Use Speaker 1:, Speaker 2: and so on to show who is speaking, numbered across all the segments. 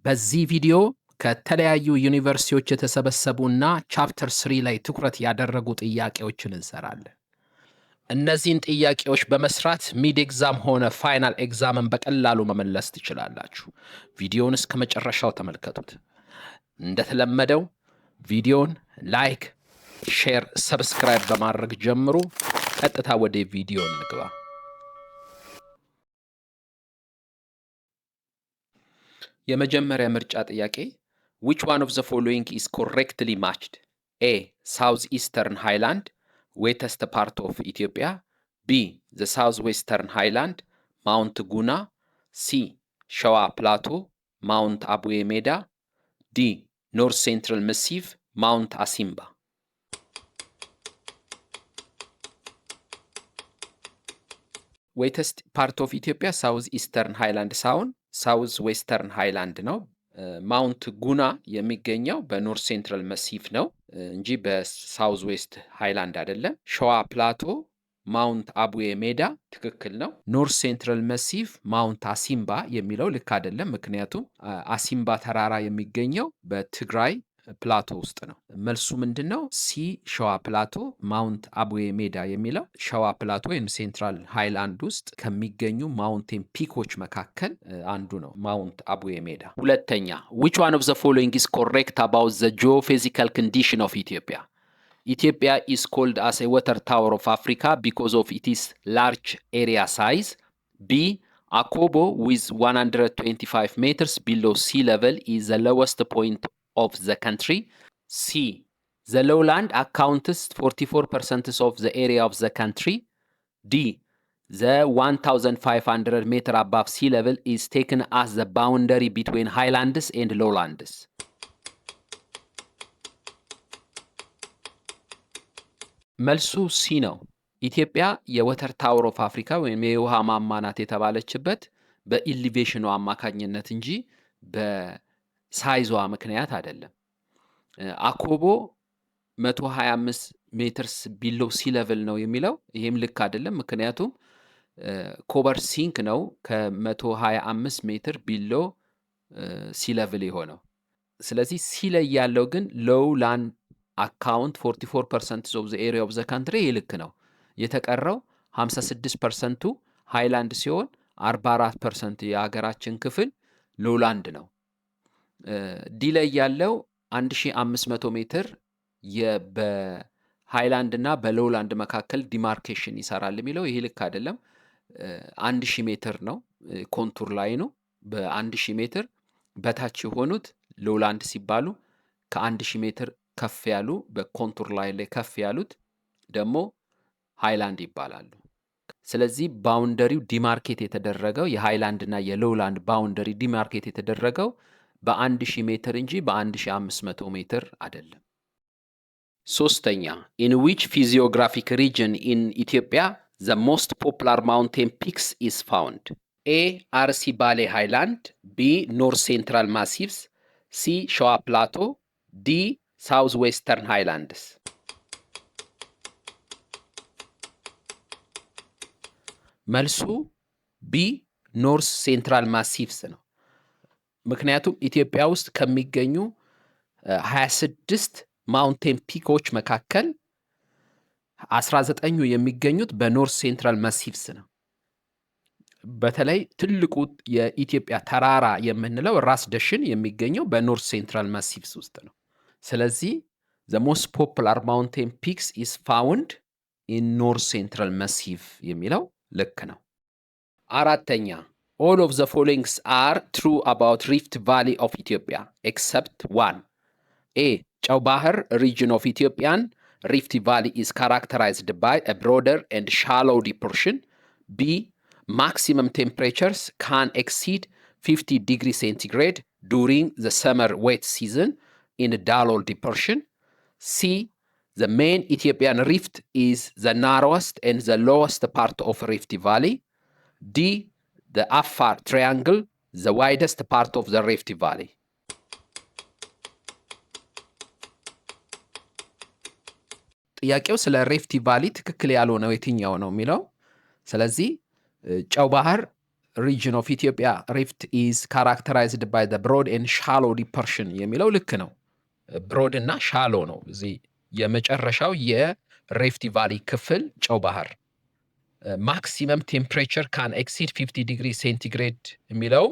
Speaker 1: በዚህ ቪዲዮ ከተለያዩ ዩኒቨርሲቲዎች የተሰበሰቡና ቻፕተር 3 ላይ ትኩረት ያደረጉ ጥያቄዎችን እንሰራለን። እነዚህን ጥያቄዎች በመስራት ሚድ ኤግዛም ሆነ ፋይናል ኤግዛምን በቀላሉ መመለስ ትችላላችሁ። ቪዲዮውን እስከ መጨረሻው ተመልከቱት። እንደተለመደው ቪዲዮን ላይክ፣ ሼር፣ ሰብስክራይብ በማድረግ ጀምሩ። ቀጥታ ወደ ቪዲዮ እንግባ። የመጀመሪያ ምርጫ ጥያቄ which one of the following is correctly matched? A. South Eastern Highland, wettest part of Ethiopia. B. The Southwestern Highland, Mount Guna. C. Shawa Plateau, Mount Abuye Meda. D. North Central Massif, Mount Asimba. wettest part of Ethiopia South Eastern Highland ሳይሆን ሳውዝ ዌስተርን ሃይላንድ ነው። ማውንት ጉና የሚገኘው በኖርት ሴንትራል መሲፍ ነው እንጂ በሳውዝ ዌስት ሃይላንድ አይደለም። ሸዋ ፕላቶ ማውንት አቡዬ ሜዳ ትክክል ነው። ኖርት ሴንትራል መሲፍ ማውንት አሲምባ የሚለው ልክ አይደለም፣ ምክንያቱም አሲምባ ተራራ የሚገኘው በትግራይ ፕላቶ ውስጥ ነው። መልሱ ምንድነው? ሲ ሸዋ ፕላቶ ማውንት አቡዬ ሜዳ የሚለው ሸዋ ፕላቶ ወይም ሴንትራል ሃይላንድ ውስጥ ከሚገኙ ማውንቴን ፒኮች መካከል አንዱ ነው ማውንት አቡዬ ሜዳ። ሁለተኛ which one of the following is correct about the geophysical condition of Ethiopia? Ethiopia is called as a water tower of Africa because of its large area size. B. Akobo with 125 meters below sea level is the lowest point of the country. C. The lowland accounts 44% of the area of the country. D. The 1,500 meter above sea level is taken as the boundary between highlands and lowlands. መልሱ ሲ ነው። ኢትዮጵያ የወተር ታወር ኦፍ አፍሪካ ወይም የውሃ ማማ ናት የተባለችበት በኢሊቬሽኑ አማካኝነት እንጂ በሳይዟ ምክንያት አይደለም። አኮቦ 125 ሜትርስ ቢሎ ሲ ሌቭል ነው የሚለው ይሄም ልክ አይደለም፣ ምክንያቱም ኮበር ሲንክ ነው ከ125 ሜትር ቢሎ ሲ ሌቭል የሆነው። ስለዚህ ሲ ላይ ያለው ግን ሎው ላንድ አካውንት 44% of the area of the country ይልክ ነው። የተቀረው 56%ቱ ሃይላንድ ሲሆን 44% የሀገራችን ክፍል ሎላንድ ነው። ዲ ላይ ያለው 1500 ሜትር በሃይላንድ እና በሎላንድ መካከል ዲማርኬሽን ይሰራል የሚለው ይህ ልክ አይደለም። 1000 ሜትር ነው ኮንቱር ላይኑ። በ1000 ሜትር በታች የሆኑት ሎላንድ ሲባሉ ከ1000 ሜትር ከፍ ያሉ በኮንቱር ላይ ከፍ ያሉት ደግሞ ሃይላንድ ይባላሉ። ስለዚህ ባውንደሪው ዲማርኬት የተደረገው የሃይላንድ እና የሎላንድ ባውንደሪ ዲማርኬት የተደረገው በ1000 ሜትር እንጂ በ1500 ሜትር አይደለም። ሶስተኛ in which physiographic region in Ethiopia the most popular mountain peaks is found? A. አርሲ ባሌ ሃይላንድ፣ B. North Central Massifs, C. ሸዋ ፕላቶ፣ D. ሳውዝ ዌስተርን ሃይላንድስ። መልሱ ቢ ኖርስ ሴንትራል ማሲፍስ ነው። ምክንያቱም ኢትዮጵያ ውስጥ ከሚገኙ 26 ማውንቴን ፒኮች መካከል 19ኙ የሚገኙት በኖርስ ሴንትራል ማሲፍስ ነው። በተለይ ትልቁ የኢትዮጵያ ተራራ የምንለው ራስ ደሽን የሚገኘው በኖርስ ሴንትራል ማሲፍስ ውስጥ ነው። ስለዚህ the most popular mountain peaks is found in North Central Massif የሚለው ልክ ነው። አራተኛ all of the following are true about Rift Valley of Ethiopia except one. A. ጨው ባህር region of Ethiopian Rift Valley is characterized by a broader and shallow depression. B. Maximum temperatures can exceed 50 degrees centigrade during the summer wet season in a Dalol depression. C. The main Ethiopian rift is the narrowest and the lowest part of Rift Valley. D. The Afar Triangle, the widest part of the Rift Valley. ጥያቄው ስለ ሪፍት ቫሊ ትክክል ያልሆነው የትኛው ነው የሚለው። ስለዚህ ጨው ባህር region of Ethiopia rift is characterized by the broad and shallow depression የሚለው ልክ ነው። ብሮድ እና ሻሎ ነው። እዚህ የመጨረሻው የሪፍት ቫሊ ክፍል ጨው ባህር። ማክሲመም ቴምፕሬቸር ካን ኤክሲድ 50 ዲግሪ ሴንቲግሬድ የሚለው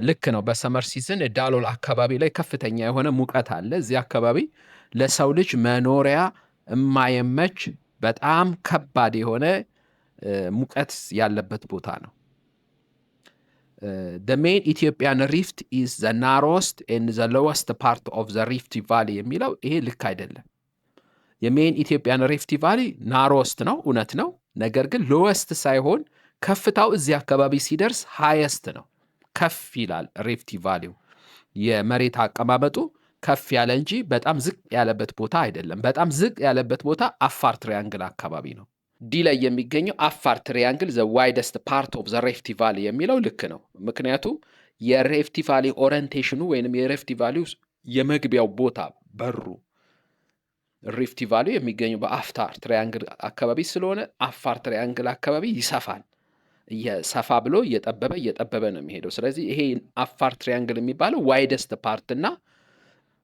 Speaker 1: ልክ ነው። በሰመር ሲዝን ዳሎል አካባቢ ላይ ከፍተኛ የሆነ ሙቀት አለ። እዚህ አካባቢ ለሰው ልጅ መኖሪያ የማይመች በጣም ከባድ የሆነ ሙቀት ያለበት ቦታ ነው። the main Ethiopian rift is the narrowest and the lowest part of the rift valley የሚለው ይሄ ልክ አይደለም። የሜን ኢትዮጵያን ሪፍት ቫሊ ናሮስት ነው፣ እውነት ነው። ነገር ግን ሎወስት ሳይሆን ከፍታው እዚህ አካባቢ ሲደርስ ሃይስት ነው፣ ከፍ ይላል። ሪፍት ቫሊው የመሬት አቀማመጡ ከፍ ያለ እንጂ በጣም ዝቅ ያለበት ቦታ አይደለም። በጣም ዝቅ ያለበት ቦታ አፋር ትሪያንግል አካባቢ ነው። ዲ ላይ የሚገኘው አፋር ትሪያንግል ዘ ዋይደስት ፓርት ኦፍ ዘ ሪፍት ቫሊ የሚለው ልክ ነው። ምክንያቱም የሪፍት ቫሊ ኦሪየንቴሽኑ ወይንም የሪፍት ቫሊ የመግቢያው ቦታ በሩ ሪፍት ቫሊ የሚገኘው በአፋር ትሪያንግል አካባቢ ስለሆነ አፋር ትሪያንግል አካባቢ ይሰፋል። ሰፋ ብሎ እየጠበበ ነው የሚሄደው። ስለዚህ ይሄ አፋር ትሪያንግል የሚባለው ዋይደስት ፓርት እና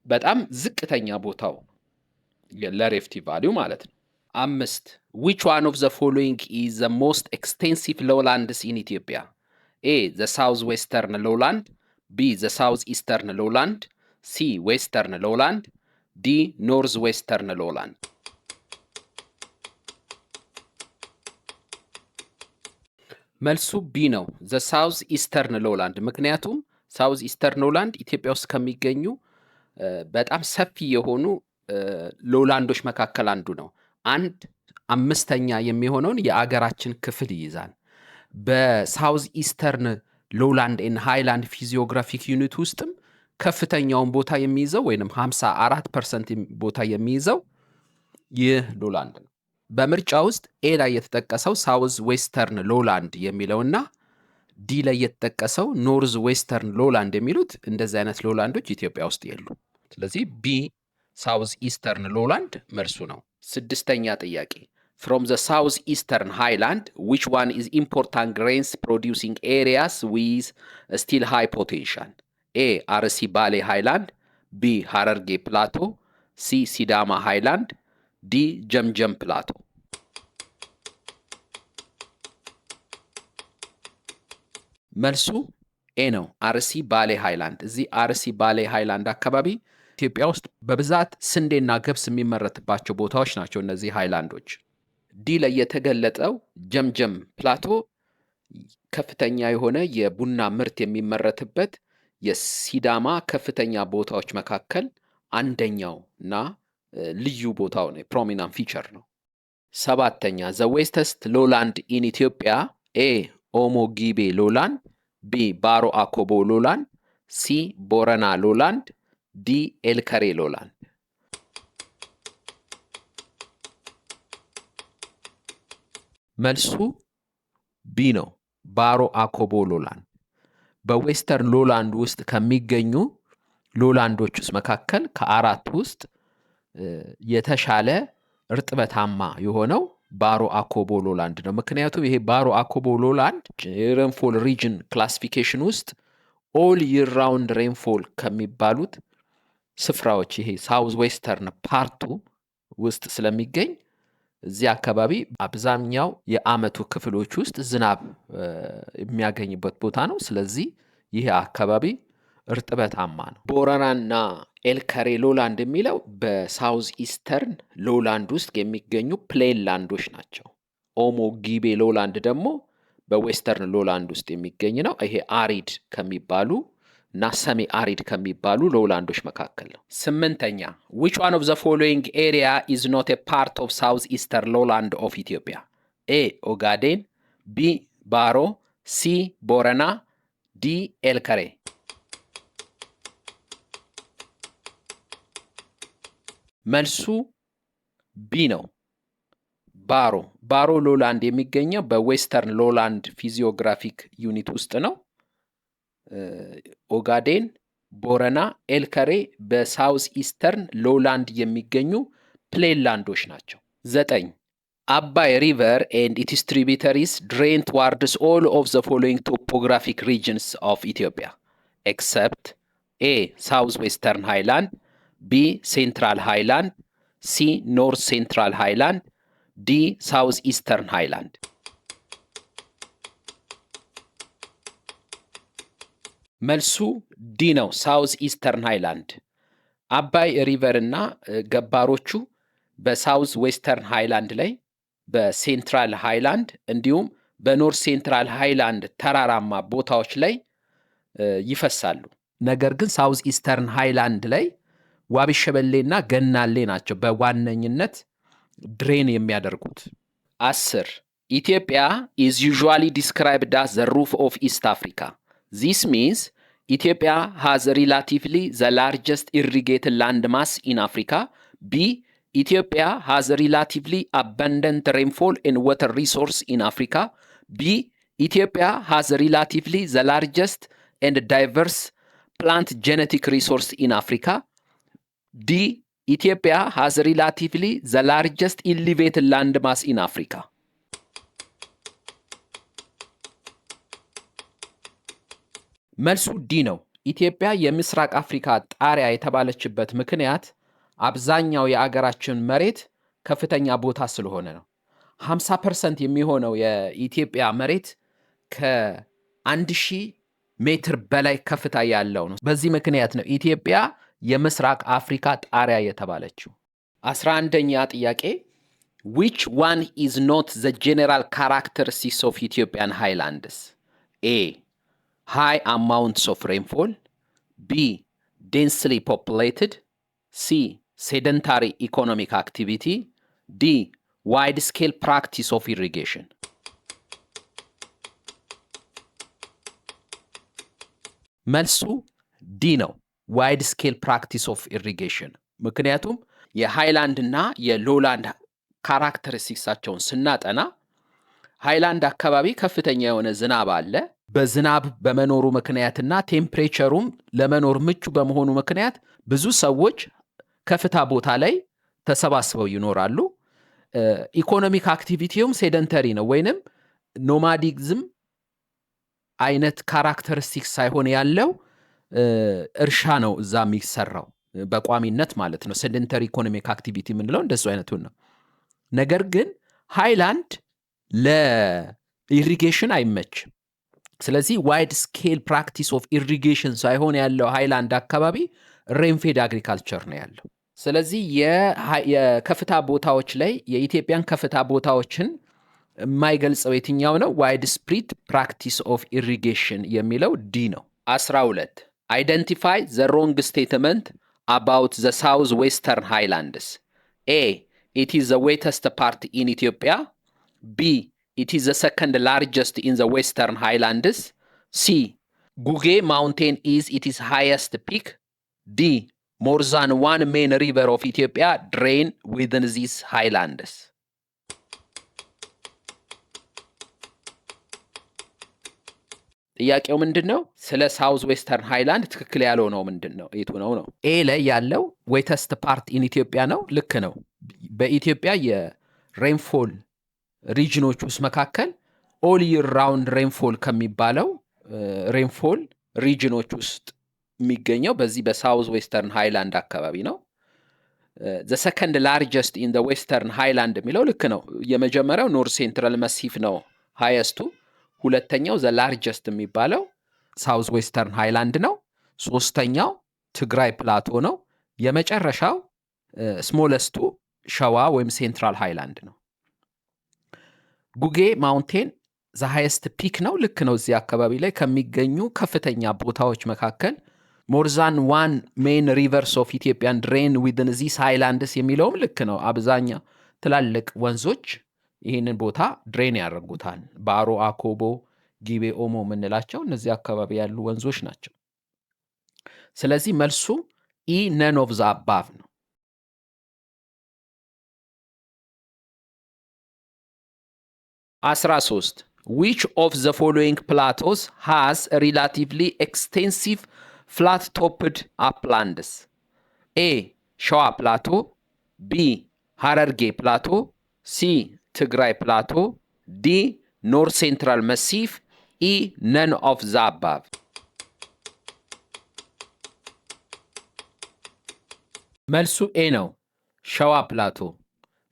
Speaker 1: በጣም ዝቅተኛ ቦታው ለሪፍት ቫሊው ማለት ነው። 5 which one of the following is the most extensive lowlands in Ethiopia? A the southwestern lowland, B the southeastern lowland, C western lowland, D northwestern lowland. መልሱ ቢ ነው፣ the southeastern lowland። ምክንያቱም southeastern lowland ኢትዮጵያ ውስጥ ከሚገኙ በጣም ሰፊ የሆኑ ሎላንዶች መካከል አንዱ ነው። 1/5 የሚሆነውን የአገራችን ክፍል ይይዛል። በሳውዝ ኢስተርን ሎላንድ ኤንድ ሃይላንድ ፊዚዮግራፊክ ዩኒት ውስጥም ከፍተኛውን ቦታ የሚይዘው ወይንም 54% ቦታ የሚይዘው ይህ ሎላንድ ነው። በምርጫ ውስጥ ኤ ላይ የተጠቀሰው ሳውዝ ዌስተርን ሎላንድ የሚለውና ዲ ላይ የተጠቀሰው ኖርዝ ዌስተርን ሎላንድ የሚሉት እንደዚህ አይነት ሎላንዶች ኢትዮጵያ ውስጥ የሉ። ስለዚህ ቢ ሳውዝ ኢስተርን ሎላንድ መልሱ ነው። 6ኛ ጥያቄ from the southeastern highland which one is important grains producing areas with still high potential? A አርሲ ባሌ ሃይላንድ፣ B ሐረርጌ ፕላቶ፣ C ሲዳማ ሃይላንድ፣ D ጀምጀም ፕላቶ። መልሱ ኤ ነው፣ አርሲ ባሌ ሃይላንድ። እዚህ አርሲ ባሌ ሃይላንድ አካባቢ ኢትዮጵያ ውስጥ በብዛት ስንዴና ገብስ የሚመረትባቸው ቦታዎች ናቸው እነዚህ ሃይላንዶች። ዲ ላይ የተገለጠው ጀምጀም ፕላቶ ከፍተኛ የሆነ የቡና ምርት የሚመረትበት የሲዳማ ከፍተኛ ቦታዎች መካከል አንደኛው እና ልዩ ቦታው ነው፣ ፕሮሚናንት ፊቸር ነው። 7ኛ ዘ ዌስተስት ሎላንድ ኢን ኢትዮጵያ ኤ ኦሞ ጊቤ ሎላንድ፣ ቢ ባሮ አኮቦ ሎላንድ፣ ሲ ቦረና ሎላንድ፣ ዲ ኤልከሬ ሎላንድ። መልሱ ቢ ነው፣ ባሮ አኮቦ ሎላንድ። በዌስተርን ሎላንድ ውስጥ ከሚገኙ ሎላንዶች ውስጥ መካከል ከአራት ውስጥ የተሻለ እርጥበታማ የሆነው ባሮ አኮቦ ሎላንድ ነው። ምክንያቱም ይሄ ባሮ አኮቦ ሎላንድ ሬንፎል ሪጅን ክላሲፊኬሽን ውስጥ ኦል ይር ራውንድ ሬንፎል ከሚባሉት ስፍራዎች ይሄ ሳውዝ ዌስተርን ፓርቱ ውስጥ ስለሚገኝ እዚህ አካባቢ አብዛኛው የአመቱ ክፍሎች ውስጥ ዝናብ የሚያገኝበት ቦታ ነው። ስለዚህ ይሄ አካባቢ እርጥበታማ ነው። ቦረናና ኤልከሬ ሎላንድ የሚለው በሳውዝ ኢስተርን ሎላንድ ውስጥ የሚገኙ ፕሌን ላንዶች ናቸው። ኦሞ ጊቤ ሎላንድ ደግሞ በዌስተርን ሎላንድ ውስጥ የሚገኝ ነው። ይሄ አሪድ ከሚባሉ እና ሰሚ አሪድ ከሚባሉ ሎላንዶች መካከል ነው። 8ኛ which one of the following area is not a part of south eastern lowland of Ethiopia? A ኦጋዴን፣ B ባሮ፣ C ቦረና፣ D ኤልከሬ። መልሱ ቢ ነው፣ ባሮ። ባሮ ሎላንድ የሚገኘው በዌስተርን ሎላንድ ፊዚዮግራፊክ ዩኒት ውስጥ ነው። ኦጋዴን፣ ቦረና፣ ኤልከሬ በሳውዝ ኢስተርን ሎላንድ የሚገኙ ፕሌን ላንዶች ናቸው። 9 Abai River and its tributaries drain towards all of the following topographic regions of Ethiopia, except A. Southwestern Highland, B. Central Highland, C. North Central Highland, D. Southeastern Highland. መልሱ ዲ ነው፣ ሳውዝ ኢስተርን ሃይላንድ። አባይ ሪቨር እና ገባሮቹ በሳውዝ ዌስተርን ሃይላንድ ላይ፣ በሴንትራል ሃይላንድ እንዲሁም በኖርት ሴንትራል ሃይላንድ ተራራማ ቦታዎች ላይ ይፈሳሉ። ነገር ግን ሳውዝ ኢስተርን ሃይላንድ ላይ ዋቢ ሸበሌና ገናሌ ናቸው በዋነኝነት ድሬን የሚያደርጉት። 10 ኢትዮጵያ is usually described as the roof of East Africa. This means Ethiopia has relatively the largest irrigated land mass in Africa. B. Ethiopia has relatively abundant rainfall and water resource in Africa. B. Ethiopia has relatively the largest and diverse plant genetic resource in Africa. D. Ethiopia has relatively the largest elevated land mass in Africa. መልሱ ዲ ነው። ኢትዮጵያ የምስራቅ አፍሪካ ጣሪያ የተባለችበት ምክንያት አብዛኛው የአገራችን መሬት ከፍተኛ ቦታ ስለሆነ ነው። 50% የሚሆነው የኢትዮጵያ መሬት ከ1000 ሜትር በላይ ከፍታ ያለው ነው። በዚህ ምክንያት ነው ኢትዮጵያ የምስራቅ አፍሪካ ጣሪያ የተባለችው። 11ኛ ጥያቄ which one is not the general characteristics of Ethiopian highlands? A. High amounts of rainfall. B. Densely populated. C. Sedentary economic activity. D. Wide-scale practice of irrigation. መልሱ ዲ ነው። ዋይድ ስኬል ፕራክቲስ ኦፍ ኢሪጌሽን። ምክንያቱም የሃይላንድ እና የሎላንድ ካራክተሪስቲክሳቸውን ስናጠና ሃይላንድ አካባቢ ከፍተኛ የሆነ ዝናብ አለ። በዝናብ በመኖሩ ምክንያትና ቴምፕሬቸሩም ለመኖር ምቹ በመሆኑ ምክንያት ብዙ ሰዎች ከፍታ ቦታ ላይ ተሰባስበው ይኖራሉ። ኢኮኖሚክ አክቲቪቲውም ሴደንተሪ ነው፣ ወይንም ኖማዲዝም አይነት ካራክተሪስቲክስ ሳይሆን ያለው እርሻ ነው እዛ የሚሰራው በቋሚነት ማለት ነው። ሴደንተሪ ኢኮኖሚክ አክቲቪቲ የምንለው እንደሱ አይነቱን ነው። ነገር ግን ሃይላንድ ለኢሪጌሽን አይመችም። ስለዚህ ዋይድ ስኬል ፕራክቲስ ኦፍ ኢሪጌሽን ሳይሆን ያለው ሃይላንድ አካባቢ ሬንፌድ አግሪካልቸር ነው ያለው። ስለዚህ የከፍታ ቦታዎች ላይ የኢትዮጵያን ከፍታ ቦታዎችን የማይገልጸው የትኛው ነው? ዋይድ ስፕሪድ ፕራክቲስ ኦፍ ኢሪጌሽን የሚለው ዲ ነው። 12 አይደንቲፋይ ዘ ሮንግ ስቴትመንት አባውት ዘ ሳውዝ ዌስተርን ሃይላንድስ። ኤ ኢት ኢዝ ዘ ዌተስት ፓርት ኢን ኢትዮጵያ። ቢ it is the second largest in the western highlands. C. ጉጌ mountain is its highest peak. D. more than one main river of Ethiopia drain within these highlands. ጥያቄው ምንድነው? ስለ ሳውዝ ዌስተርን ሃይላንድ ትክክል ያለው ነው ምንድነው? የቱ ነው? ኤ ላይ ያለው ዌተስት ፓርት ኢን ኢትዮጵያ ነው። ልክ ነው። በኢትዮጵያ የሬንፎል ሪጅኖች ውስጥ መካከል ኦል ይር ራውንድ ሬንፎል ከሚባለው ሬንፎል ሪጅኖች ውስጥ የሚገኘው በዚህ በሳውዝ ዌስተርን ሃይላንድ አካባቢ ነው። ዘ ሰከንድ ላርጀስት ኢን ዘ ዌስተርን ሃይላንድ የሚለው ልክ ነው። የመጀመሪያው ኖርት ሴንትራል መሲፍ ነው ሃይስቱ። ሁለተኛው ዘ ላርጀስት የሚባለው ሳውዝ ዌስተርን ሃይላንድ ነው። ሶስተኛው ትግራይ ፕላቶ ነው። የመጨረሻው ስሞለስቱ ሸዋ ወይም ሴንትራል ሃይላንድ ነው። ጉጌ ማውንቴን ዘ ሃይስት ፒክ ነው። ልክ ነው። እዚህ አካባቢ ላይ ከሚገኙ ከፍተኛ ቦታዎች መካከል ሞር ዛን ዋን ሜን ሪቨርስ ኦፍ ኢትዮጵያን ድሬን ዊዝን ዚስ ሃይላንድስ የሚለውም ልክ ነው። አብዛኛው ትላልቅ ወንዞች ይህንን ቦታ ድሬን ያደርጉታል። ባሮ፣ አኮቦ፣ ጊቤ፣ ኦሞ የምንላቸው እነዚህ አካባቢ ያሉ ወንዞች ናቸው። ስለዚህ መልሱ ኢ ነን ኦፍ ዘ አባቭ ነው። 13 which of the following plateaus has relatively extensive flat-topped uplands? A. ሸዋ ፕላቶ፣ B. ሐረርጌ ፕላቶ፣ C. ትግራይ ፕላቶ፣ ዲ ኖርዝ ሴንትራል መሲፍ፣ ኢ ነን ኦፍ ዘ አባቭ። መልሱ ኤ ነው፣ ሸዋ ፕላቶ።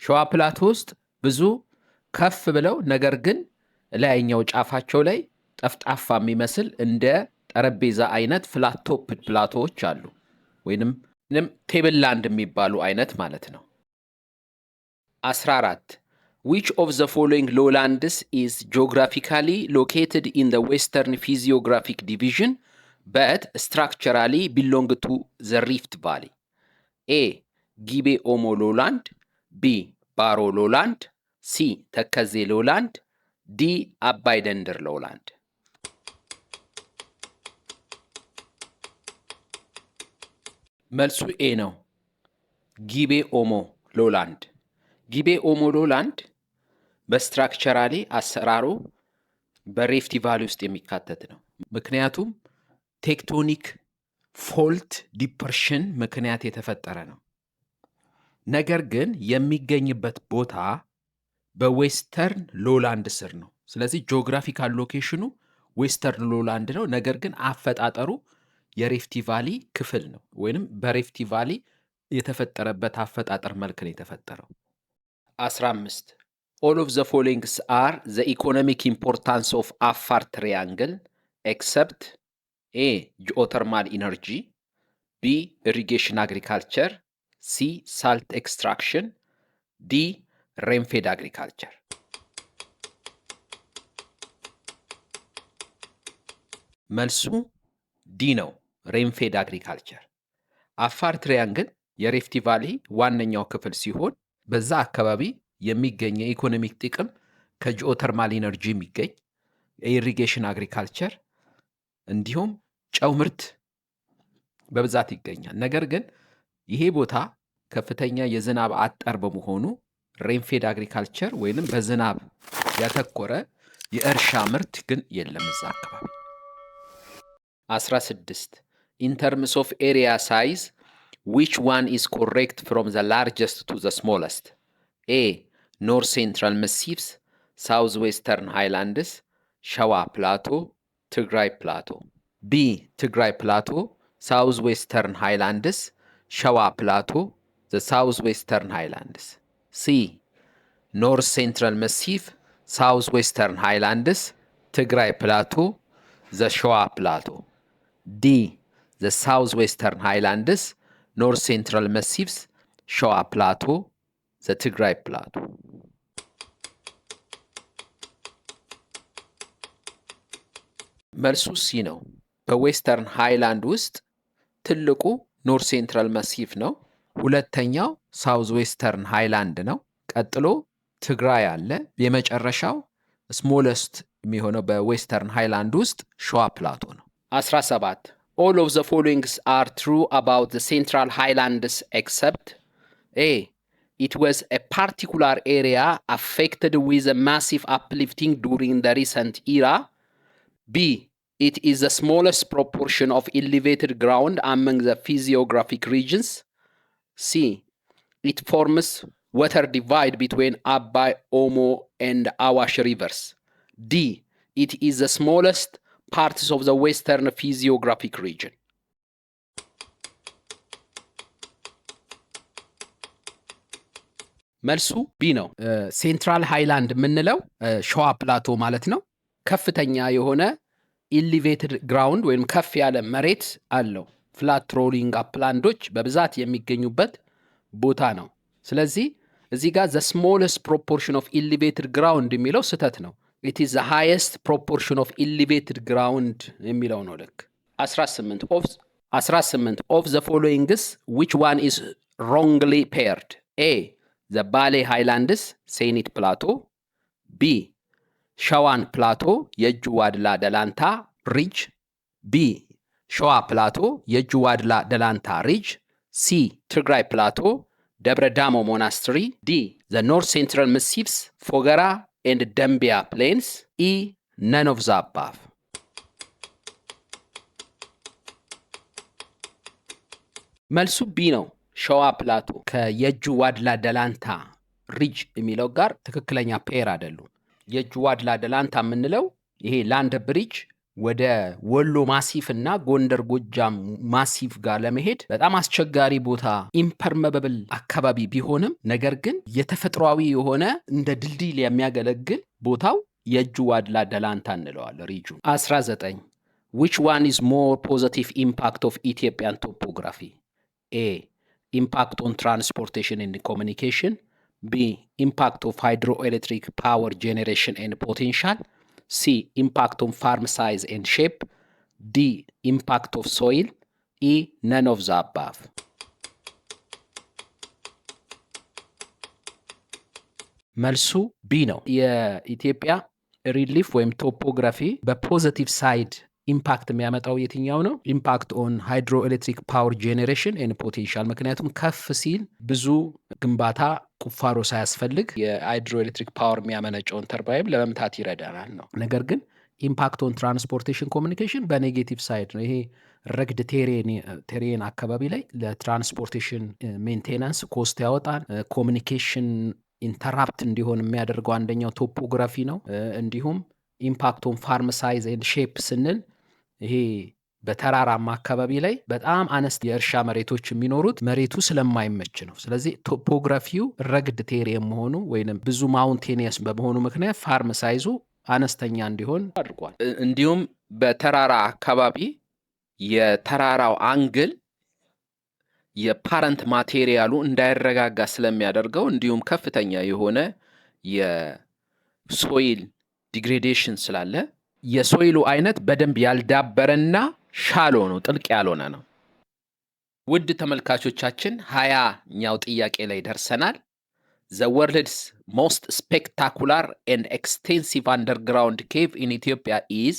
Speaker 1: ሸዋ ፕላቶ ውስጥ ብዙ ከፍ ብለው ነገር ግን ላይኛው ጫፋቸው ላይ ጠፍጣፋ የሚመስል እንደ ጠረጴዛ አይነት ፍላት ቶፕድ ፕላቶዎች አሉ፣ ወይንም ቴብል ላንድ የሚባሉ አይነት ማለት ነው። 14 which of the following lowlands is geographically located in the western physiographic division but structurally belong to the Rift Valley? A ጊቤ ኦሞ ሎላንድ፣ ቢ ባሮ ሎላንድ፣ ሲ ተከዜ ሎላንድ፣ ዲ አባይ ደንደር ሎላንድ። መልሱ ኤ ነው፣ ጊቤ ኦሞ ሎላንድ። ጊቤ ኦሞ ሎላንድ በስትራክቸራሊ አሰራሩ በሬፍቲ ቫሊ ውስጥ የሚካተት ነው። ምክንያቱም ቴክቶኒክ ፎልት ዲፐርሽን ምክንያት የተፈጠረ ነው። ነገር ግን የሚገኝበት ቦታ በዌስተርን ሎላንድ ስር ነው። ስለዚህ ጂኦግራፊካል ሎኬሽኑ ዌስተርን ሎላንድ ነው። ነገር ግን አፈጣጠሩ የሬፍቲ ቫሊ ክፍል ነው፣ ወይንም በሬፍቲ ቫሊ የተፈጠረበት አፈጣጠር መልክ ነው የተፈጠረው። 15 all of the following are the economic importance of Afar triangle except A geothermal energy, B irrigation agriculture, C salt extraction, D rain-fed agriculture. መልሱ ዲ ነው፣ ሬን-ፌድ አግሪካልቸር። አፋር ትሪያንግል የሬፍቲ ቫሊ ዋነኛው ክፍል ሲሆን በዛ አካባቢ የሚገኝ የኢኮኖሚክ ጥቅም ከጂኦተርማል ኢነርጂ የሚገኝ የኢሪጌሽን አግሪካልቸር እንዲሁም ጨው ምርት በብዛት ይገኛል። ነገር ግን ይሄ ቦታ ከፍተኛ የዝናብ አጠር በመሆኑ ሬንፌድ አግሪካልቸር ወይንም በዝናብ ያተኮረ የእርሻ ምርት ግን የለም እዛ አካባቢ። 16 in terms of area size which one is correct from the largest to the smallest? A north central massifs, southwestern highlands, ሸዋ ፕላቶ፣ ትግራይ ፕላቶ። B ትግራይ ፕላቶ፣ southwestern highlands, ሸዋ ፕላቶ፣ the southwestern highlands. C north central massif, southwestern highlands, ትግራይ ፕላቶ፣ the ሸዋ ፕላቶ። D the southwestern highlands, north central massifs, ሸዋ ፕላቶ፣ the ትግራይ ፕላቶ። መልሱ ሲ ነው። በዌስተርን ሃይላንድ ውስጥ ትልቁ ኖርት ሴንትራል መሲፍ ነው። ሁለተኛው ሳውዝ ዌስተርን ሃይላንድ ነው። ቀጥሎ ትግራይ አለ። የመጨረሻው ስሞለስት የሚሆነው በዌስተርን ሃይላንድ ውስጥ ሸዋ ፕላቶ ነው። 17 all of the following are true about the central highlands except A it was a particular area affected with a massive uplifting during the recent era. B it is the smallest proportion of elevated ground among the physiographic regions. C it forms water divide between Abai, Omo and Awash rivers. D it is the smallest parts of the western physiographic region. መልሱ ቢ ነው። ሴንትራል ሃይላንድ የምንለው ሸዋ ፕላቶ ማለት ነው። ከፍተኛ የሆነ ኢሊቬትድ ግራውንድ ወይም ከፍ ያለ መሬት አለው። ፍላት ሮሊንግ አፕላንዶች በብዛት የሚገኙበት ቦታ ነው። ስለዚህ እዚህ ጋር the smallest proportion of elevated ground የሚለው ስህተት ነው። it is the highest proportion of elevated ground የሚለው ነው ልክ። 18 of the followings which one is wrongly paired? A the Bale Highlands, Senit Plateau. B ሸዋን ፕላቶ የእጁ ዋድላ ደላንታ ሪጅ። ቢ ሸዋ ፕላቶ የእጁ ዋድላ ደላንታ ሪጅ። ሲ ትግራይ ፕላቶ ደብረ ዳሞ ሞናስትሪ። ዲ the north central massifs, ፎገራ and ደምቢያ plains. E none of the above. መልሱ ቢ ነው፣ ሸዋ ፕላቶ ከየእጁ ዋድላ ደላንታ ሪጅ የሚለው ጋር ትክክለኛ ፔር አይደሉም። የእጅ ዋድላ ደላንታ የምንለው ይሄ ላንድ ብሪጅ ወደ ወሎ ማሲፍ እና ጎንደር ጎጃም ማሲፍ ጋር ለመሄድ በጣም አስቸጋሪ ቦታ ኢምፐርመበብል አካባቢ ቢሆንም ነገር ግን የተፈጥሯዊ የሆነ እንደ ድልድይ የሚያገለግል ቦታው የእጅ ዋድላ ደላንታ እንለዋል ሪጁ። 19 which one is more positive impact of Ethiopian topography? A. Impact on transportation and communication. B. Impact of hydroelectric power generation and potential. C. Impact on farm size and shape. D. Impact of soil. E. None of the above. መልሱ ቢ ነው። የኢትዮጵያ ሪሊፍ ወይም ቶፖግራፊ በፖዚቲቭ ሳይድ ኢምፓክት የሚያመጣው የትኛው ነው? ኢምፓክት ኦን ሃይድሮ ኤሌክትሪክ ፓወር ጄኔሬሽን ኤንድ ፖቴንሻል። ምክንያቱም ከፍ ሲል ብዙ ግንባታ ቁፋሮ ሳያስፈልግ የሃይድሮ ኤሌክትሪክ ፓወር የሚያመነጨውን ተርባይን ለመምታት ይረዳናል ነው። ነገር ግን ኢምፓክት ኦን ትራንስፖርቴሽን ኮሚኒኬሽን በኔጌቲቭ ሳይድ ነው። ይሄ ረግድ ቴሬን አካባቢ ላይ ለትራንስፖርቴሽን ሜንቴናንስ ኮስት ያወጣል። ኮሚኒኬሽን ኢንተራፕት እንዲሆን የሚያደርገው አንደኛው ቶፖግራፊ ነው። እንዲሁም ኢምፓክት ኦን ፋርም ሳይዝ ኤንድ ሼፕ ስንል ይሄ በተራራማ አካባቢ ላይ በጣም አነስት የእርሻ መሬቶች የሚኖሩት መሬቱ ስለማይመች ነው። ስለዚህ ቶፖግራፊው ረግድ ቴሬን መሆኑ ወይም ብዙ ማውንቴኒየስ በመሆኑ ምክንያት ፋርም ሳይዙ አነስተኛ እንዲሆን አድርጓል። እንዲሁም በተራራ አካባቢ የተራራው አንግል የፓረንት ማቴሪያሉ እንዳይረጋጋ ስለሚያደርገው እንዲሁም ከፍተኛ የሆነ የሶይል ዲግሬዴሽን ስላለ የሶይሉ አይነት በደንብ ያልዳበረና ሻሎ ነው፣ ጥልቅ ያልሆነ ነው። ውድ ተመልካቾቻችን 20ኛው ጥያቄ ላይ ደርሰናል። The world's most spectacular and extensive underground cave in Ethiopia is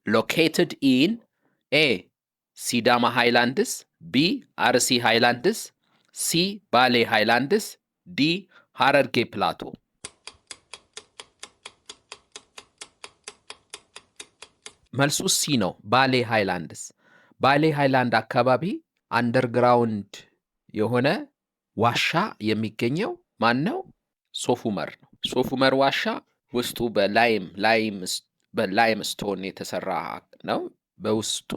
Speaker 1: located in A. Sidama Highlands, B. Arsi Highlands, C. Bale Highlands, D. Hararge Plateau. መልሱ ሲ ነው፣ ባሌ ሃይላንድስ። ባሌ ሃይላንድ አካባቢ አንደርግራውንድ የሆነ ዋሻ የሚገኘው ማን ነው? ሶፉመር ነው። ሶፉመር ዋሻ ውስጡ በላይም ስቶን የተሰራ ነው። በውስጡ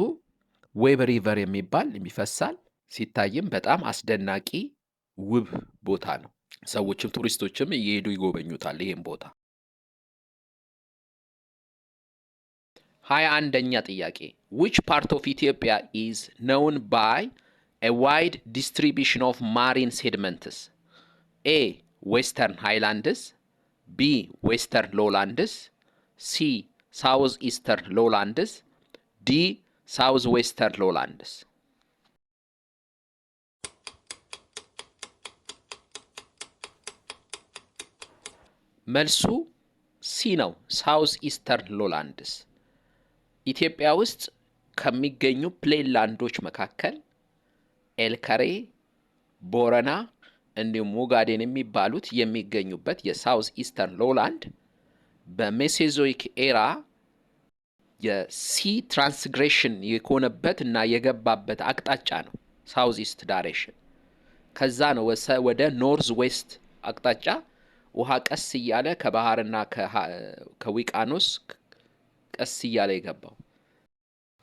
Speaker 1: ዌብ ሪቨር የሚባል የሚፈሳል። ሲታይም በጣም አስደናቂ ውብ ቦታ ነው። ሰዎችም ቱሪስቶችም እየሄዱ ይጎበኙታል ይህም ቦታ። 21ኛ ጥያቄ which part of Ethiopia is known by a wide distribution of marine sediments? A. Western Highlands, B. Western Lowlands, C. Southeastern Lowlands, D. Southwestern Lowlands. መልሱ ሲ ነው፣ ሳውዝ ኢስተርን ሎላንድስ። ኢትዮጵያ ውስጥ ከሚገኙ ፕሌን ላንዶች መካከል ኤልከሬ፣ ቦረና እንዲሁም ሞጋዴን የሚባሉት የሚገኙበት የሳውዝ ኢስተርን ሎላንድ በሜሶዞይክ ኤራ የሲ ትራንስግሬሽን የሆነበት እና የገባበት አቅጣጫ ነው ሳውዝ ኢስት ዳይሬክሽን። ከዛ ነው ወደ ኖርዝ ዌስት አቅጣጫ ውሃ ቀስ እያለ ከባህርና ከውቅያኖስ ቀስ እያለ የገባው።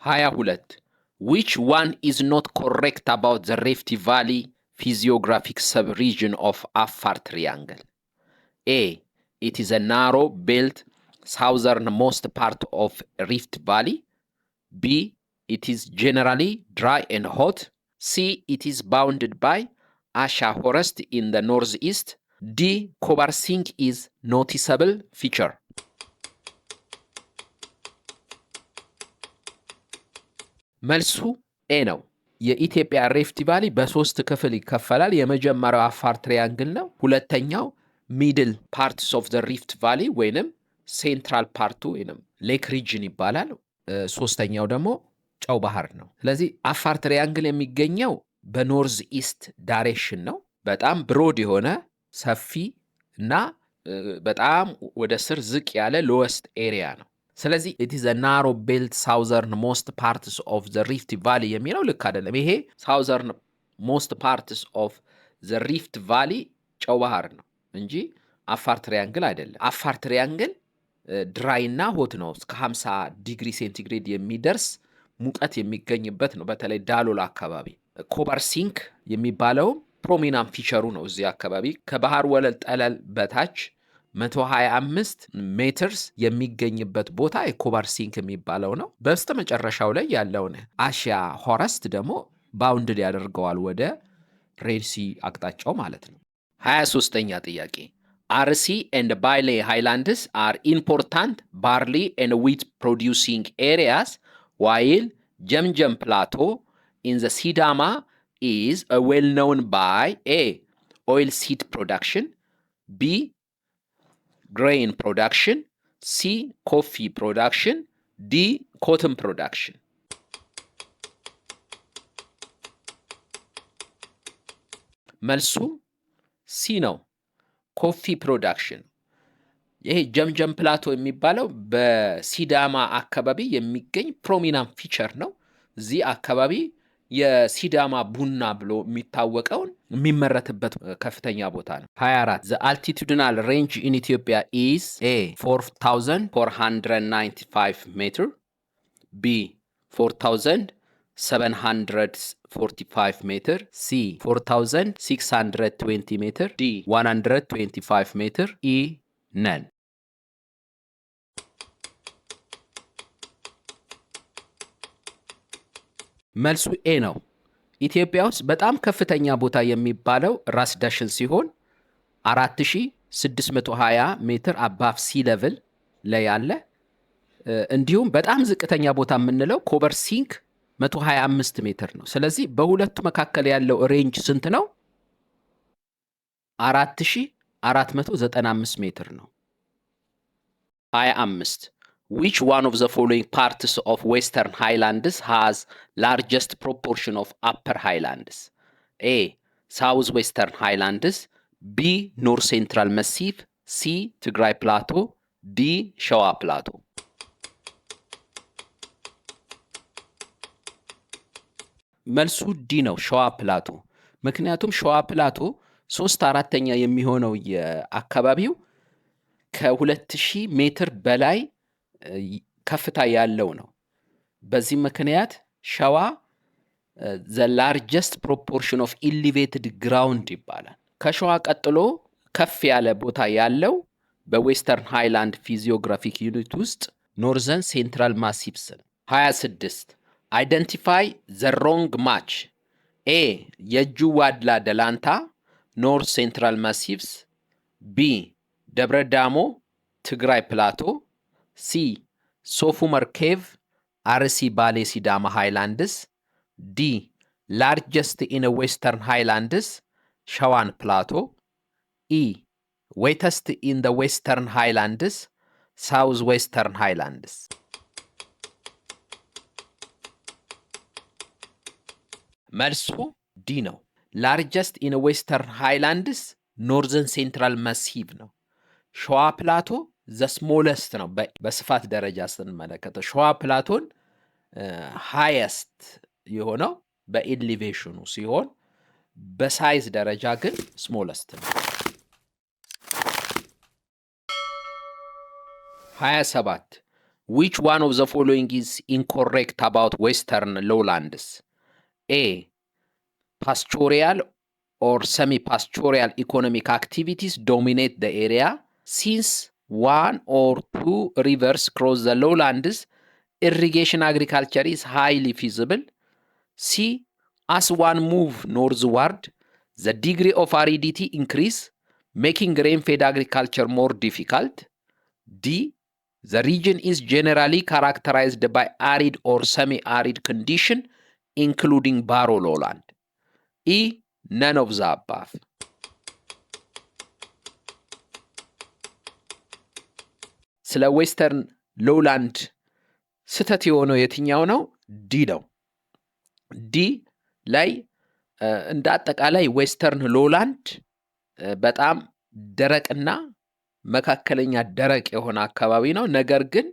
Speaker 1: 22 which one is not correct about the Rift Valley physiographic sub-region of Afar Triangle? A. It is a narrow belt southernmost part of Rift Valley. B. It is generally dry and hot. C. It is bounded by Asha Forest in the northeast. D. Kobar Singh is noticeable feature. መልሱ ኤ ነው። የኢትዮጵያ ሪፍት ቫሊ በሶስት ክፍል ይከፈላል። የመጀመሪያው አፋር ትሪያንግል ነው። ሁለተኛው ሚድል ፓርትስ ኦፍ ዘ ሪፍት ቫሊ ወይንም ሴንትራል ፓርቱ ወይንም ሌክ ሪጅን ይባላል። ሶስተኛው ደግሞ ጨው ባህር ነው። ስለዚህ አፋር ትሪያንግል የሚገኘው በኖርዝ ኢስት ዳይሬክሽን ነው። በጣም ብሮድ የሆነ ሰፊ እና በጣም ወደ ስር ዝቅ ያለ ሎወስት ኤሪያ ነው። ስለዚህ it is a narrow belt southern most parts of the Rift Valley የሚለው ልክ አይደለም። ይሄ southern most parts of the Rift Valley ጨው ባህር ነው። እንጂ አፋር ትሪያንግል አይደለም። አፋር ትሪያንግል ድራይ እና ሆት ነው። እስከ 50 ዲግሪ ሴንቲግሬድ የሚደርስ ሙቀት የሚገኝበት ነው። በተለይ ዳሎል አካባቢ ኮበር ሲንክ የሚባለው ፕሮሚናንት ፊቸሩ ነው። እዚህ አካባቢ ከባህር ወለል ጠለል በታች 125 ሜትርስ የሚገኝበት ቦታ የኮበር ሲንክ የሚባለው ነው። በስተ መጨረሻው ላይ ያለውን አሽያ ሆረስት ደግሞ ባውንድድ ያደርገዋል ወደ ሬድሲ አቅጣጫው ማለት ነው። 23ኛ ጥያቄ አርሲ ኤንድ ባይሌ ሃይላንድስ አር ኢምፖርታንት ባርሊ ኤንድ ዊት ፕሮዲውሲንግ ኤሪያስ ዋይል ጀምጀም ፕላቶ ኢን ዘ ሲዳማ is well known by A. oil seed production, B. grain production, C. coffee production, D. cotton production. መልሱ ሲ ነው፣ ኮፊ ፕሮዳክሽን። ይሄ ጀምጀም ፕላቶ የሚባለው በሲዳማ አካባቢ የሚገኝ ፕሮሚናንት ፊቸር ነው። እዚህ አካባቢ የሲዳማ ቡና ብሎ የሚታወቀውን የሚመረትበት ከፍተኛ ቦታ ነው። 24 The altitudinal range in Ethiopia is A. 4,495 meter, B. 4,745 meter, C. 4,620 meter, D. 125 meter, E. none. መልሱ ኤ ነው። ኢትዮጵያ ውስጥ በጣም ከፍተኛ ቦታ የሚባለው ራስ ዳሽን ሲሆን 4620 ሜትር አባፍ ሲ ሌቭል ላይ ያለ፣ እንዲሁም በጣም ዝቅተኛ ቦታ የምንለው ኮበር ሲንክ 125 ሜትር ነው። ስለዚህ በሁለቱ መካከል ያለው ሬንጅ ስንት ነው? 4495 ሜትር ነው። 25 Which one of the following parts of Western Highlands has largest proportion of Upper Highlands? A. Southwestern Highlands, B. North Central Massif, C. Tigray Plateau, D. Shawa Plateau. መልሱ ዲ ነው፣ ሸዋ ፕላቶ። ምክንያቱም ሸዋ ፕላቶ 3/4 የሚሆነው የአካባቢው ከ2000 ሜትር በላይ ከፍታ ያለው ነው። በዚህ ምክንያት ሸዋ the largest proportion of elevated ground ይባላል። ከሸዋ ቀጥሎ ከፍ ያለ ቦታ ያለው በዌስተርን ሃይላንድ ፊዚዮግራፊክ ዩኒት ውስጥ ኖርዘርን ሴንትራል ማሲቭስ ነው። 26 identify the wrong match. A. የእጁ ዋድላ ደላንታ ኖርዝ ሴንትራል ማሲቭስ፣ B. ደብረ ዳሞ ትግራይ ፕላቶ፣ C. ሶፉመር ኬቭ አርሲ ባሌ ሲዳማ ሃይላንድስ፣ D. largest in western highlands ሸዋን ፕላቶ፣ E. wettest in the western highlands south western highlands. መልሱ ዲ ነው። largest in western highlands ኖርዘርን ሴንትራል ማሲቭ ነው። ሸዋ ፕላቶ the smallest ነው በስፋት ደረጃ ስንመለከተው። ሸዋ ፕላቶን ሃይስት የሆነው በኤሊቬሽኑ ሲሆን በሳይዝ ደረጃ ግን ስሞለስት ነው። 27 which one of the following is incorrect about western lowlands? A. pastoral or semi-pastoral economic activities dominate the area. Since one or two rivers cross the lowlands, irrigation agriculture is highly feasible. C. as one move northward, the degree of aridity increase, making grain-fed agriculture more difficult. D. the region is generally characterized by arid or semi-arid condition, including barrow lowland. E. none of the above. ስለ ዌስተርን ሎውላንድ ስተት የሆነው የትኛው ነው? ዲ ነው። ዲ ላይ እንደ አጠቃላይ ዌስተርን ሎውላንድ በጣም ደረቅና መካከለኛ ደረቅ የሆነ አካባቢ ነው። ነገር ግን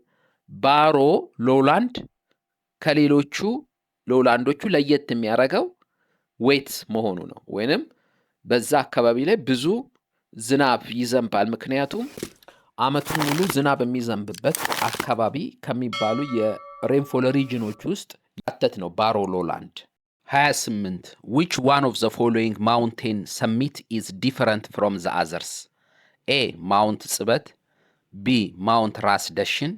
Speaker 1: ባሮ ሎውላንድ ከሌሎቹ ሎውላንዶቹ ለየት የሚያደርገው ዌት መሆኑ ነው። ወይንም በዛ አካባቢ ላይ ብዙ ዝናብ ይዘንባል። ምክንያቱም ዓመቱን ሙሉ ዝናብ የሚዘንብበት አካባቢ ከሚባሉ የሬንፎል ሪጅኖች ውስጥ ያተት ነው ባሮ ሎላንድ። 28 which one of the following mountain summit is different from the others? A ማውንት ጽበት፣ ቢ ማውንት ራስ ደሽን፣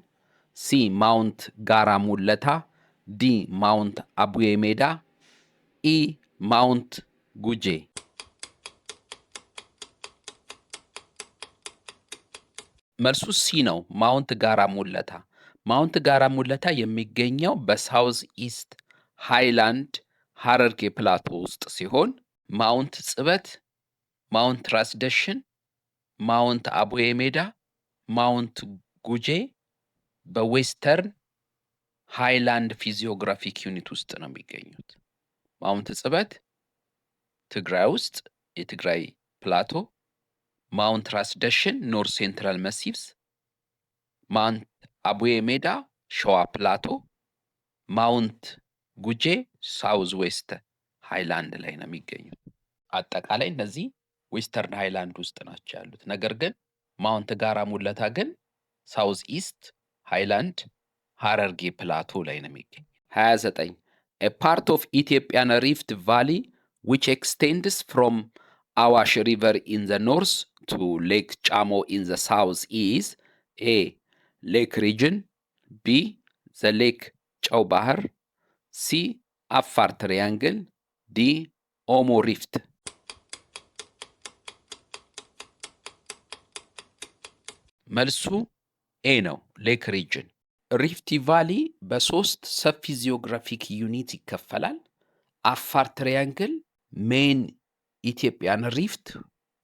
Speaker 1: ሲ ማውንት ጋራ ሙለታ፣ ዲ ማውንት አቡዬ ሜዳ፣ ኢ ማውንት ጉጄ። መልሱ ሲ ነው፣ ማውንት ጋራ ሙለታ። ማውንት ጋራ ሙለታ የሚገኘው በሳውዝ ኢስት ሃይላንድ ሐረርጌ ፕላቶ ውስጥ ሲሆን ማውንት ጽበት፣ ማውንት ራስ ደሽን፣ ማውንት አቡዬ ሜዳ፣ ማውንት ጉጄ በዌስተርን ሃይላንድ ፊዚዮግራፊክ ዩኒት ውስጥ ነው የሚገኙት። ማውንት ጽበት ትግራይ ውስጥ የትግራይ ፕላቶ፣ ማውንት ራስ ደሽን ኖርት ሴንትራል መሲቭስ፣ ማውንት አቡዬ ሜዳ ሸዋ ፕላቶ፣ ማውንት ጉጄ ሳውዝ ዌስት ሃይላንድ ላይ ነው የሚገኙት። አጠቃላይ እነዚህ ዌስተርን ሃይላንድ ውስጥ ናቸው ያሉት። ነገር ግን ማውንት ጋራ ሙለታ ግን ሳውዝ ኢስት ሃይላንድ ሐረርጌ ፕላቶ ላይ ነው የሚገኝ። 29 a part of Ethiopian Rift Valley which extends from Awash River in the north to Lake Chamo in the south is A Lake region, B the Lake ጨው ባህር፣ C አፋር ትሪያንግል፣ D ኦሞ ሪፍት። መልሱ ኤ ነው፣ ሌክ ሪጅን። ሪፍቲ ቫሊ በሶስት ሰብ ፊዚዮግራፊክ ዩኒት ይከፈላል። አፋር ትሪያንግል ሜን ኢትዮጵያን ሪፍት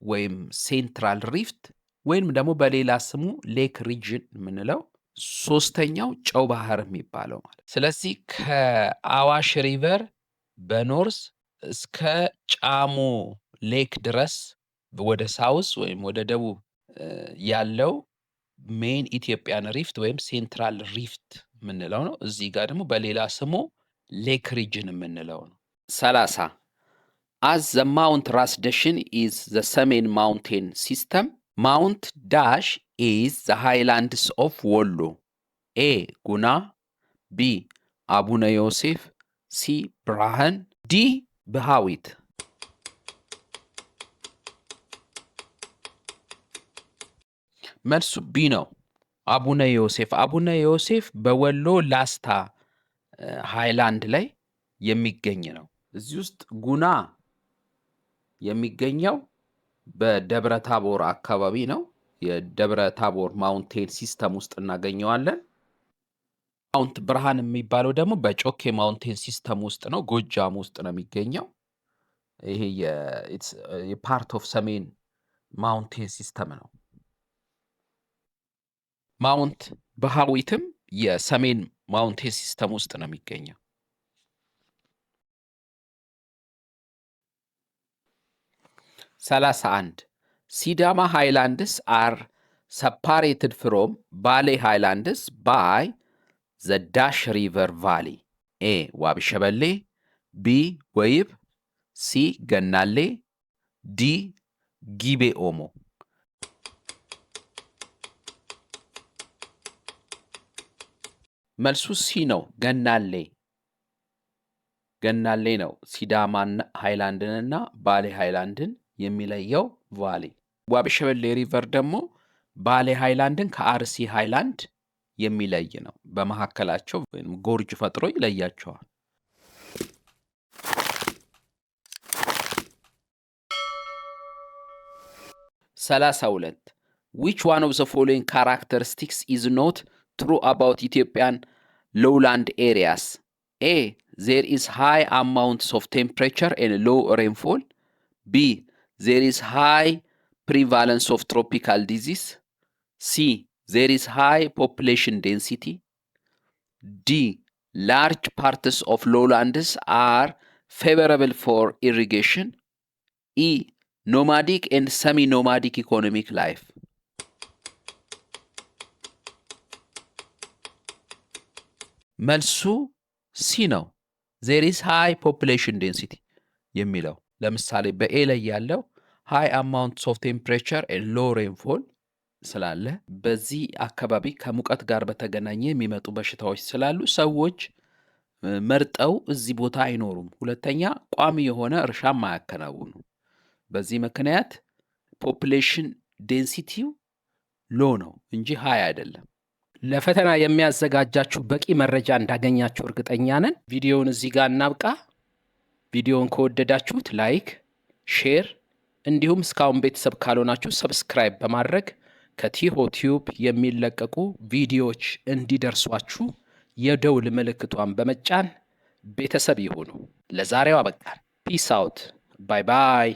Speaker 1: ወይም ሴንትራል ሪፍት ወይም ደግሞ በሌላ ስሙ ሌክ ሪጅን የምንለው፣ ሶስተኛው ጨው ባህር የሚባለው ማለት። ስለዚህ ከአዋሽ ሪቨር በኖርስ እስከ ጫሞ ሌክ ድረስ ወደ ሳውስ ወይም ወደ ደቡብ ያለው ሜን ኢትዮጵያን ሪፍት ወይም ሴንትራል ሪፍት የምንለው ነው። እዚህ ጋር ደግሞ በሌላ ስሙ ሌክ ሪጅን የምንለው ነው። 30 as the Mount ራስ ደሽን is the ሰሜን ማውንቴን ሲስተም Mount Dash is the highlands of ወሎ። A ጉና፣ B አቡነ ዮሴፍ፣ C ብርሃን፣ D ብሃዊት። መልሱ ቢ ነው፣ አቡነ ዮሴፍ። አቡነ ዮሴፍ በወሎ ላስታ ሃይላንድ ላይ የሚገኝ ነው። እዚህ ውስጥ ጉና የሚገኘው በደብረ ታቦር አካባቢ ነው። የደብረ ታቦር ማውንቴን ሲስተም ውስጥ እናገኘዋለን። ማውንት ብርሃን የሚባለው ደግሞ በጮኬ ማውንቴን ሲስተም ውስጥ ነው፣ ጎጃም ውስጥ ነው የሚገኘው። ይሄ የፓርት ኦፍ ሰሜን ማውንቴን ሲስተም ነው። ማውንት ብሃዊትም የሰሜን ማውንቴን ሲስተም ውስጥ ነው የሚገኘው። 31 ሲዳማ ሃይላንድስ አር separated from ባሌ ሃይላንድስ by the dash river valley. A ዋቢ ሸበሌ፣ B ወይብ፣ C ገናሌ፣ D ጊቤ ኦሞ። መልሱ ሲ ነው፣ ገናሌ። ገናሌ ነው ሲዳማን ሃይላንድንና ባሌ ሃይላንድን የሚለየው ቫሊ። ዋቢ ሸበሌ ሪቨር ደግሞ ባሌ ሃይላንድን ከአርሲ ሃይላንድ የሚለይ ነው። በመካከላቸው ወይም ጎርጅ ፈጥሮ ይለያቸዋል። 32 which one of the following characteristics is not true about Ethiopian lowland areas? A there is high amounts of temperature and low rainfall. B there is high prevalence of tropical disease. C there is high population density. D large parts of lowlands are favorable for irrigation. E nomadic and semi-nomadic economic life. መልሱ ሲ ነው፣ there is high population density የሚለው። ለምሳሌ በኤ ላይ ያለው ሃይ አማውንትስ ኦፍ ቴምፕሬቸር ኤንድ ሎ ሬንፎል ስላለ በዚህ አካባቢ ከሙቀት ጋር በተገናኘ የሚመጡ በሽታዎች ስላሉ ሰዎች መርጠው እዚህ ቦታ አይኖሩም። ሁለተኛ ቋሚ የሆነ እርሻም አያከናውኑ። በዚህ ምክንያት ፖፑሌሽን ዴንሲቲው ሎ ነው እንጂ ሃይ አይደለም። ለፈተና የሚያዘጋጃችሁ በቂ መረጃ እንዳገኛችሁ እርግጠኛ ነን። ቪዲዮውን እዚህ ጋር እናብቃ። ቪዲዮውን ከወደዳችሁት ላይክ፣ ሼር እንዲሁም እስካሁን ቤተሰብ ካልሆናችሁ ሰብስክራይብ በማድረግ ከቲሆ ቲዩብ የሚለቀቁ ቪዲዮዎች እንዲደርሷችሁ የደውል ምልክቷን በመጫን ቤተሰብ ይሁኑ። ለዛሬው አበቃን። ፒስ አውት። ባይ ባይ።